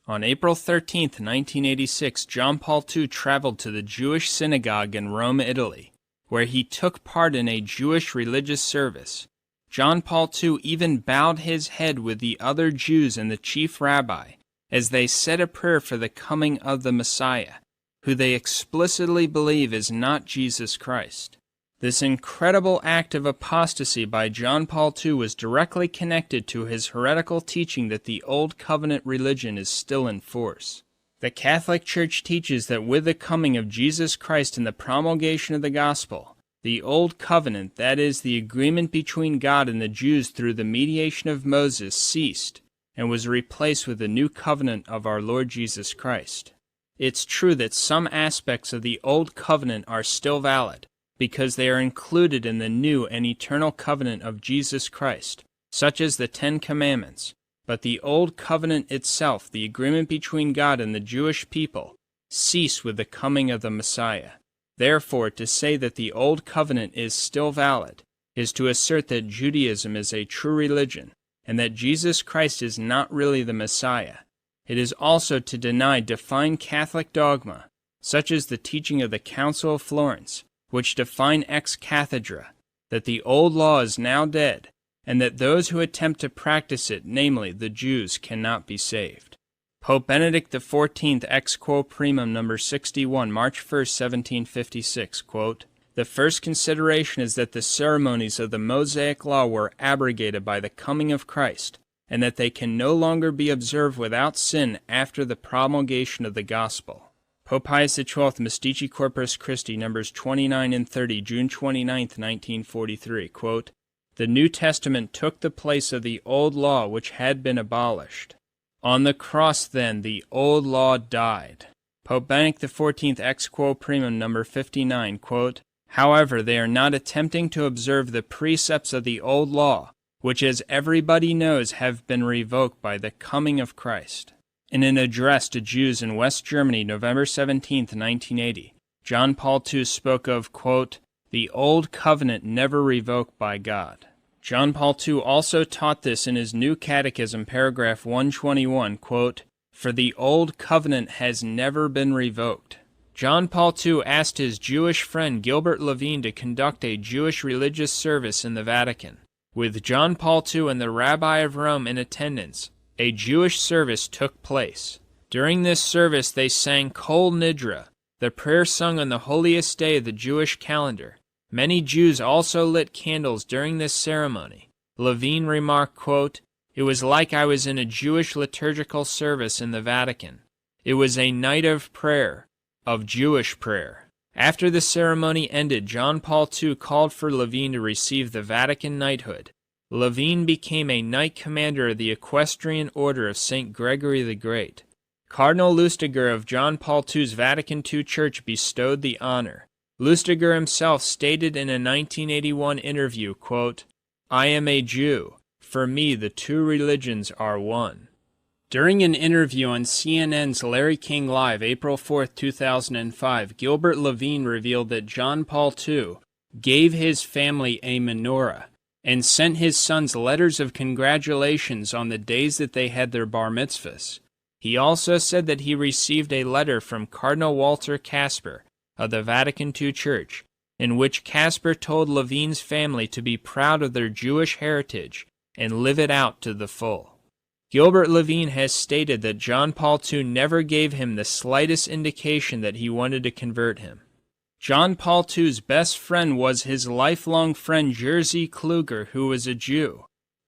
On April 13, 1986, John Paul II traveled to the Jewish synagogue in Rome, Italy, where he took part in a Jewish religious service. John Paul II even bowed his head with the other Jews and the chief rabbi as they said a prayer for the coming of the Messiah, who they explicitly believe is not Jesus Christ. This incredible act of apostasy by John Paul II was directly connected to his heretical teaching that the Old Covenant religion is still in force. The Catholic Church teaches that with the coming of Jesus Christ and the promulgation of the gospel, the Old Covenant, that is, the agreement between God and the Jews through the mediation of Moses, ceased and was replaced with the new covenant of our Lord Jesus Christ. It's true that some aspects of the Old Covenant are still valid, because they are included in the new and eternal covenant of Jesus Christ, such as the Ten Commandments. But the Old Covenant itself, the agreement between God and the Jewish people, ceased with the coming of the Messiah. Therefore, to say that the Old Covenant is still valid is to assert that Judaism is a true religion, and that Jesus Christ is not really the Messiah. It is also to deny defined Catholic dogma, such as the teaching of the Council of Florence, which define ex cathedra, that the old law is now dead, and that those who attempt to practice it, namely the Jews, cannot be saved. Pope Benedict XIV, ex quo primum number 61, March 1, 1756, quote, "The first consideration is that the ceremonies of the Mosaic law were abrogated by the coming of Christ, and that they can no longer be observed without sin after the promulgation of the gospel." Pope Pius XII, Mystici Corpus Christi, numbers 29 and 30, June 29, 1943, quote, "The New Testament took the place of the old law which had been abolished. On the cross, then, the old law died." Pope Benedict XIV, ex quo primum, number 59, quote, "However, they are not attempting to observe the precepts of the old law, which, as everybody knows, have been revoked by the coming of Christ." In an address to Jews in West Germany, November 17, 1980, John Paul II spoke of, quote, "the old covenant never revoked by God." John Paul II also taught this in his New Catechism, paragraph 121, quote, "For the old covenant has never been revoked." John Paul II asked his Jewish friend Gilbert Levine to conduct a Jewish religious service in the Vatican. With John Paul II and the Rabbi of Rome in attendance, a Jewish service took place. During this service they sang Kol Nidra, the prayer sung on the holiest day of the Jewish calendar. Many Jews also lit candles during this ceremony. Levine remarked, quote, "It was like I was in a Jewish liturgical service in the Vatican. It was a night of prayer, of Jewish prayer." After the ceremony ended, John Paul II called for Levine to receive the Vatican knighthood. Levine became a knight commander of the Equestrian Order of St. Gregory the Great. Cardinal Lustiger of John Paul II's Vatican II Church bestowed the honor. Lustiger himself stated in a 1981 interview, quote, "I am a Jew. For me, the two religions are one." During an interview on CNN's Larry King Live, April 4, 2005, Gilbert Levine revealed that John Paul II gave his family a menorah and sent his sons letters of congratulations on the days that they had their bar mitzvahs. He also said that he received a letter from Cardinal Walter Casper of the Vatican II Church, in which Casper told Levine's family to be proud of their Jewish heritage and live it out to the full. Gilbert Levine has stated that John Paul II never gave him the slightest indication that he wanted to convert him. John Paul II's best friend was his lifelong friend Jerzy Kluger, who was a Jew.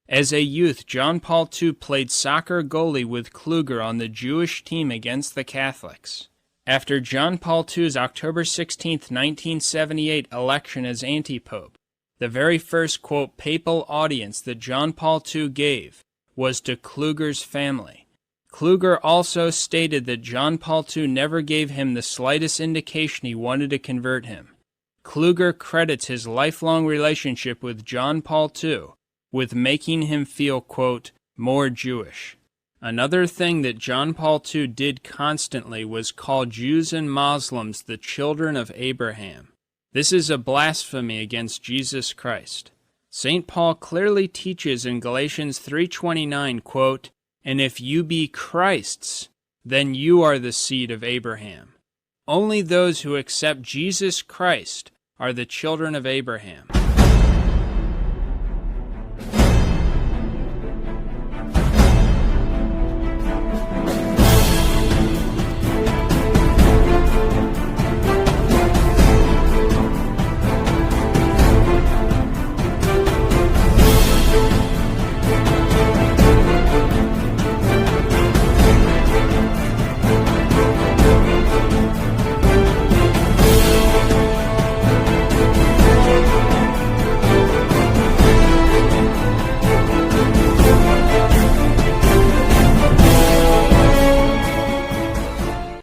As a youth, John Paul II played soccer goalie with Kluger on the Jewish team against the Catholics. After John Paul II's October 16, 1978 election as Antipope, the very first, quote, papal audience that John Paul II gave was to Kluger's family. Kluger also stated that John Paul II never gave him the slightest indication he wanted to convert him. Kluger credits his lifelong relationship with John Paul II with making him feel, quote, more Jewish. Another thing that John Paul II did constantly was call Jews and Muslims the children of Abraham. This is a blasphemy against Jesus Christ. St. Paul clearly teaches in Galatians 3:29, quote, "And if you be Christ's, then you are the seed of Abraham. Only those who accept Jesus Christ are the children of Abraham.